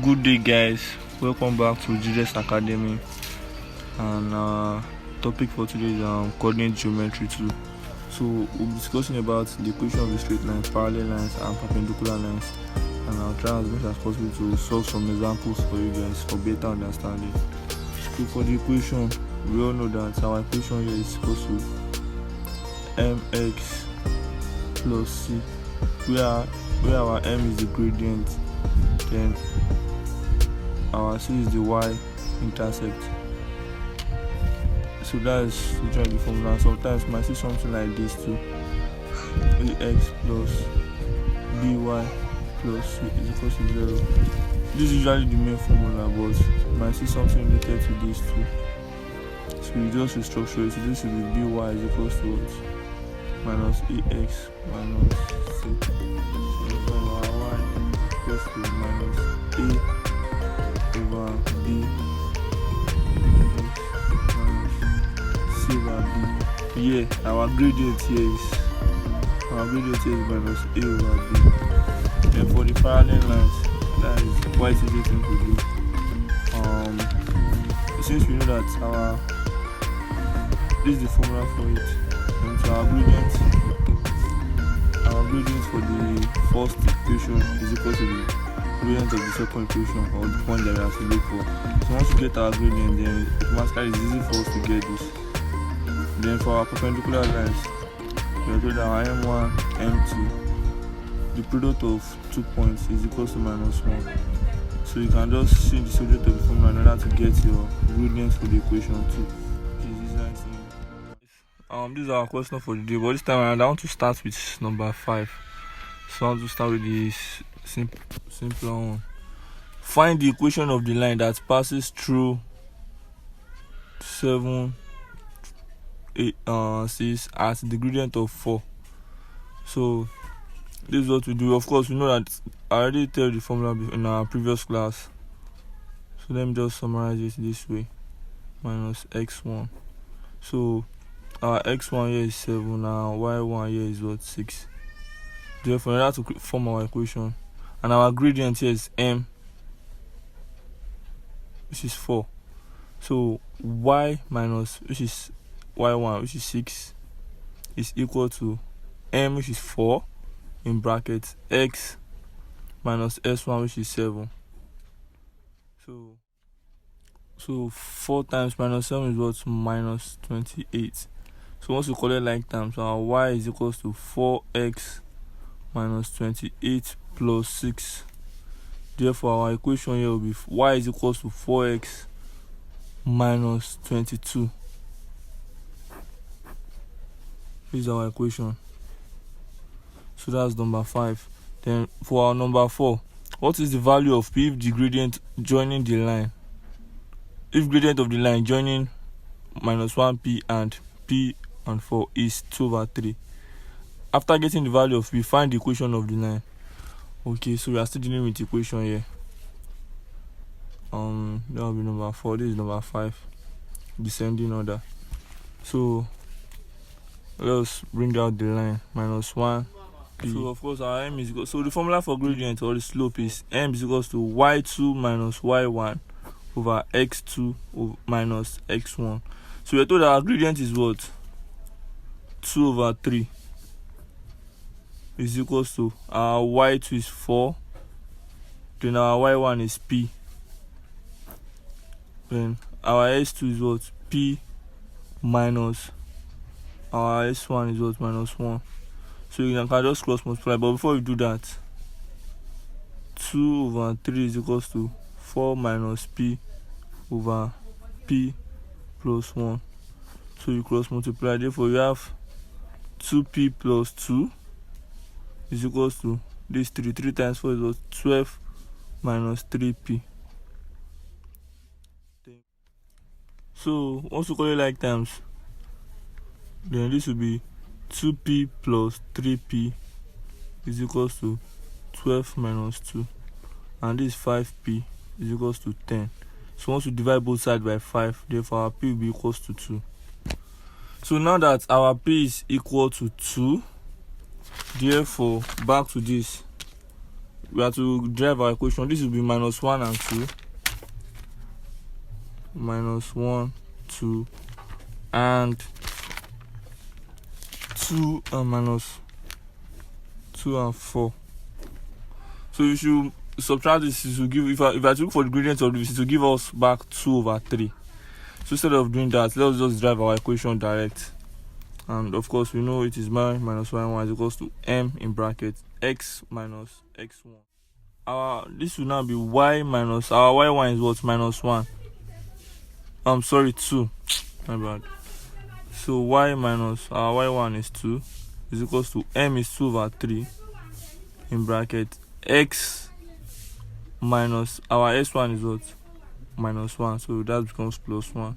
Good day, guys. Welcome back to GDS Academy. And topic for today is coordinate geometry 2. So we'll be discussing about the equation of the straight lines, parallel lines, and perpendicular lines. And I'll try as much as possible to solve some examples for you guys for better understanding. So for the equation, we all know that our equation here is equal to mx plus c, where our m is the gradient, then our c is the y-intercept. So that's usually the formula. Sometimes you might see something like this too: ax plus by plus c is equal to 0. This is usually the main formula, but you might see something related to this too. So you just restructure it. So this will be by is equal to what? Minus ax minus c. So our y equals to minus a over b minus c over b. Yeah, our gradient here is minus a over b. Then for the parallel lines, that is quite easy thing to do. Since we know that this is the formula for it, and so our gradient for the first equation is equal to the gradient of the second equation, or the point that we have to look for. So once we get our gradient, then automatically it's easy for us to get this. Then for our perpendicular lines, we are told that our m1, m2, the product of 2 points is equal to minus 1. So you can just change the subject of the formula in order to get your gradient for the equation 2, which is this nice thing. This is our question for the day, but this time around I want to start with number 5. So I want to start with this simpler one. Find the equation of the line that passes through 7, 8, 6 at the gradient of 4. So this is what we do. Of course, we know that I already tell the formula in our previous class. So let me just summarize it this way: minus x1. So our x1 here is 7, our y1 here is what? 6. Therefore, in order to form our equation, and our gradient here is m, which is 4. So y minus, which is y1, which is 6, is equal to m, which is 4, in brackets x minus s1, which is 7. So 4 times minus 7 is what? Minus 28. So once we collect like terms, our y is equal to 4x minus 28 plus 6. Therefore, our equation here will be y is equal to 4x minus 22. This is our equation. So that's number 5. Then for our number 4, what is the value of p if the gradient joining the line? If gradient of the line joining minus 1p and p and 4 is 2 over 3. After getting the value of p, find the equation of the line. Okay, so we are still dealing with the equation here. That will be number 4. This is number 5, descending order. So let's bring out the line: minus 1 p. So of course our m is equal. So the formula for gradient or the slope is m is equal to y2 minus y1 over x2 minus x1. So we are told that our gradient is what? 2 over 3 is equals to our y2 is 4, then our y1 is p, then our s2 is what? P minus our s1 is what? Minus 1. So you can just cross multiply, but before we do that, 2 over 3 is equals to 4 minus p over p plus 1. So you cross multiply, therefore you have 2p plus 2 is equals to this 3 times 4 is what? 12 minus 3p. So once you call it like terms, then this will be 2p plus 3p is equals to 12 minus 2, and this 5p is equals to 10. So once we divide both sides by 5, therefore our p will be equals to 2. So now that our p is equal to 2, therefore back to this, we have to derive our equation. This will be minus 1 and 2. Minus 1, 2, and 2 and minus 2 and 4. So you should subtract this. It will give, if I look for the gradient of this, it will give us back 2/3. So instead of doing that, let's just derive our equation direct. And of course, we know it is minus y1 is equals to m in bracket x minus x1. This will now be y minus, our y1 is what? Minus 1. I'm sorry, 2. My bad. So y minus our y1 is 2 is equals to m is 2/3 in bracket x minus our s1 is what? Minus 1. So that becomes plus 1.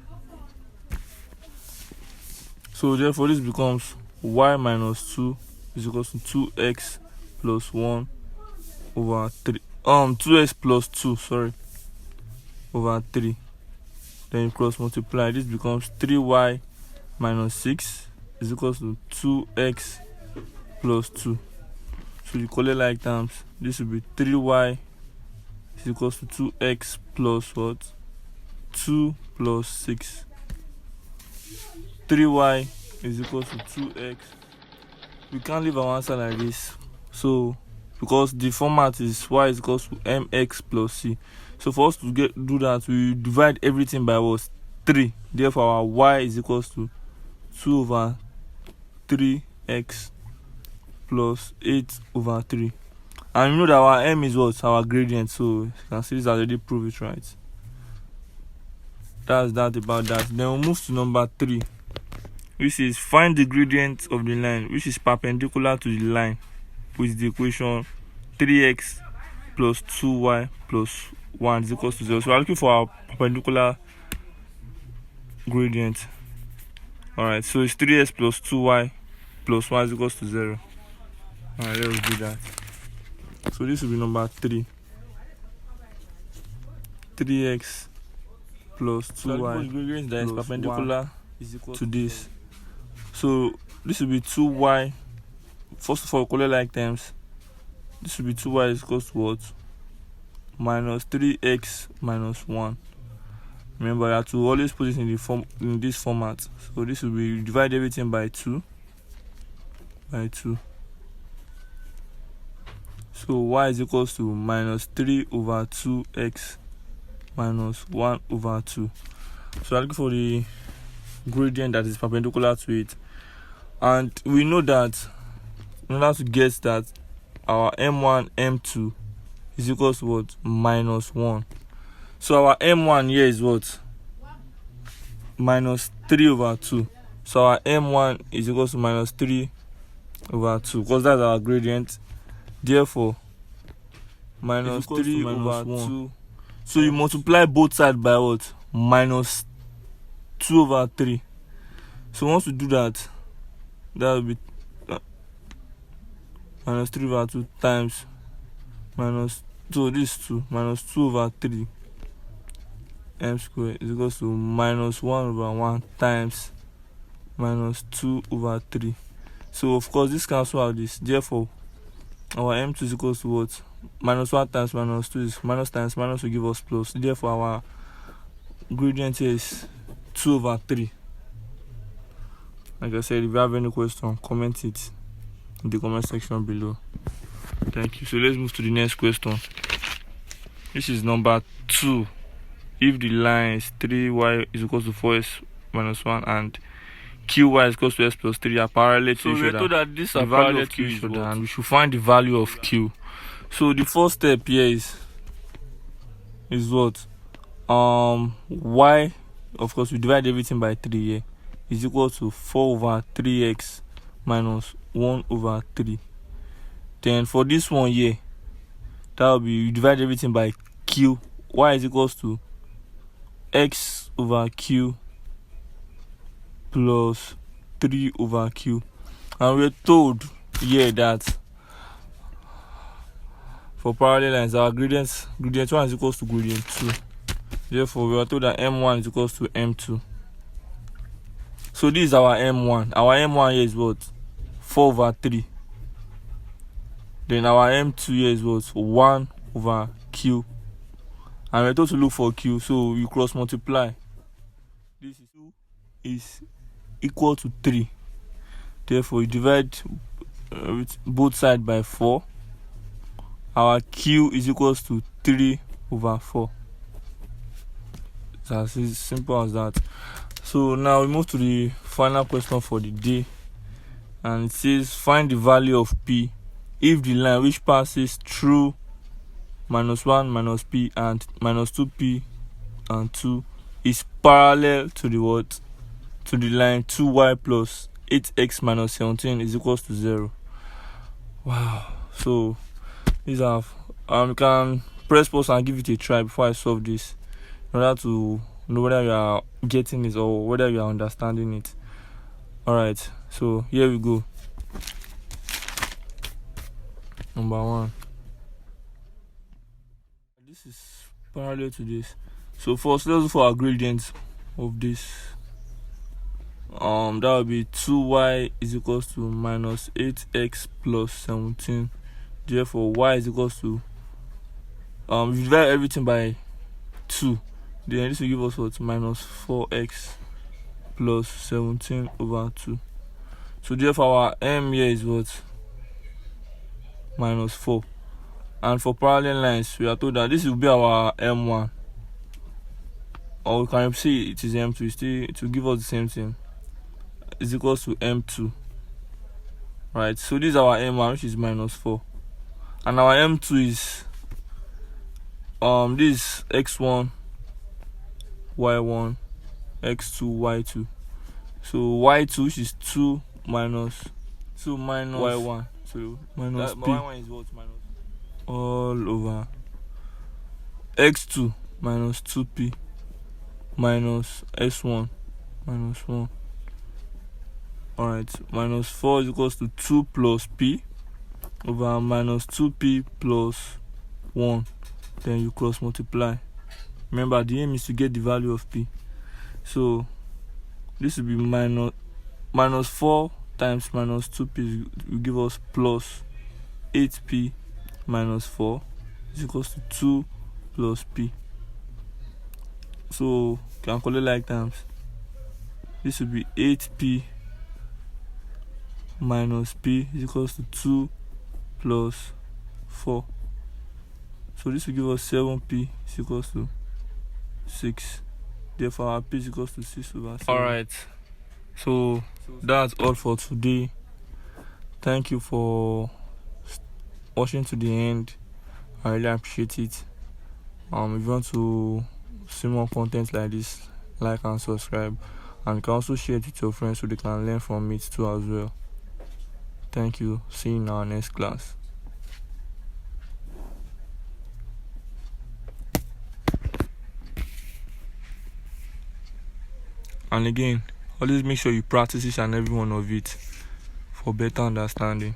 So therefore this becomes y minus 2 is equals to 2x plus 1 over 3. 2x plus 2, sorry, over 3. Then you cross multiply. This becomes 3y minus 6 is equals to 2x plus 2. So you collect like terms. This will be 3y is equals to 2x plus what? 2 plus 6. 3y is equals to 2x. We can't leave our answer like this. So because the format is y is equals to mx plus c. So for us to do that, we divide everything by what? 3. Therefore our y is equals to 2/3x plus 8/3. And you know that our m is what? Our gradient. So you can see this already prove it, right? That's that about that. Then we'll move to number 3, which is find the gradient of the line which is perpendicular to the line with the equation 3x plus 2y plus 1 is equals to 0. So we're looking for our perpendicular gradient. Alright, so it's 3x plus 2y plus 1 is equals to 0. Alright, let's do that. So this will be number 3. 3x plus 2y gradient that is perpendicular is equal to this. So this will be 2y. First of all, collect like terms. This will be 2y is equals to what? Minus 3x minus 1. Remember, you have to always put it in this format. So this will be divide everything by 2. So y is equals to minus 3/2x minus 1/2. So I'm looking for the gradient that is perpendicular to it. And we know that in order to get that, our m1, m2 is equals to what? Minus 1. So our m1 here is what? Minus 3/2. So our m1 is equals to minus 3/2 because that's our gradient. Therefore, minus 3/2. So you multiply both sides by what? Minus 2/3. So once you do that, that will be minus 3/2 times minus, so this 2 minus 2/3 m squared is equals to minus 1/1 times minus 2/3. So of course this cancels out this. Therefore our m2 is equals to what? Minus 1 times minus 2 is minus times minus will give us plus. Therefore our gradient here is 2/3. Like I said, if you have any question, comment it in the comment section below. Thank you. So let's move to the next question. This is number 2. If the line is 3y is equals to 4s minus 1 and qy is equals to s plus 3 are parallel to each other. So we're told that this is parallel to each other and we should find the value of q. So the first step here is what? Y, of course we divide everything by 3 here, is equal to 4/3x minus 1/3. Then for this one here, that will be, you divide everything by q. Y is equals to x/q plus 3/q. And we're told here that for parallel lines, our gradient 1 is equals to gradient 2. Therefore, we are told that m1 is equals to m2. So this is our m1. Our m1 here is what? 4/3. Then our M2 here is what? 1 over Q. And we're told to look for Q, so you cross multiply. This is 2 is equal to 3. Therefore, you divide with both sides by 4. Our Q is equals to 3 over 4. It's as simple as that. So now we move to the final question for the day. And it says, find the value of P if the line which passes through -1 minus P and -2P and 2 is parallel to the what? To the line 2y plus 8x minus 17 is equals to 0. Wow. So these are you can press pause and give it a try before I solve this, in order to know whether you are getting it or whether you are understanding it. Alright, so here we go. Number 1. This is parallel to this. So first, let's look for our gradient of this. That will be 2y is equals to minus 8x plus 17. Therefore, y is equals to if you divide everything by 2, then this will give us what? Minus 4x plus 17 over 2. So therefore our m here is what? Minus 4. And for parallel lines, we are told that this will be our m1, or we can say it is m2. It will give us the same thing. Is equals to m2. Right, so this is our m1, which is minus 4, and our m2 is this x1 y1 x2 y2. So y2, which is 2 minus y1, so minus p. Y1 is what? Minus all over x2 minus 2p minus s1 minus 1. Alright, minus 4 is equals to 2 plus p over minus 2p plus 1. Then you cross multiply. Remember, the aim is to get the value of p. So this will be minus 4 times minus 2p will give us plus 8p minus 4 is equals to 2 plus p. So calculate like times. This will be 8p minus p is equals to 2 plus 4. So this will give us 7p is equals to 6. Therefore our p is equals to 6 over 7. Alright, so that's all for today. Thank you for watching to the end. I really appreciate it. If you want to see more content like this, like and subscribe, and you can also share it with your friends so they can learn from it too as well. Thank you. See you in our next class. And again, always make sure you practice each and every one of it for better understanding.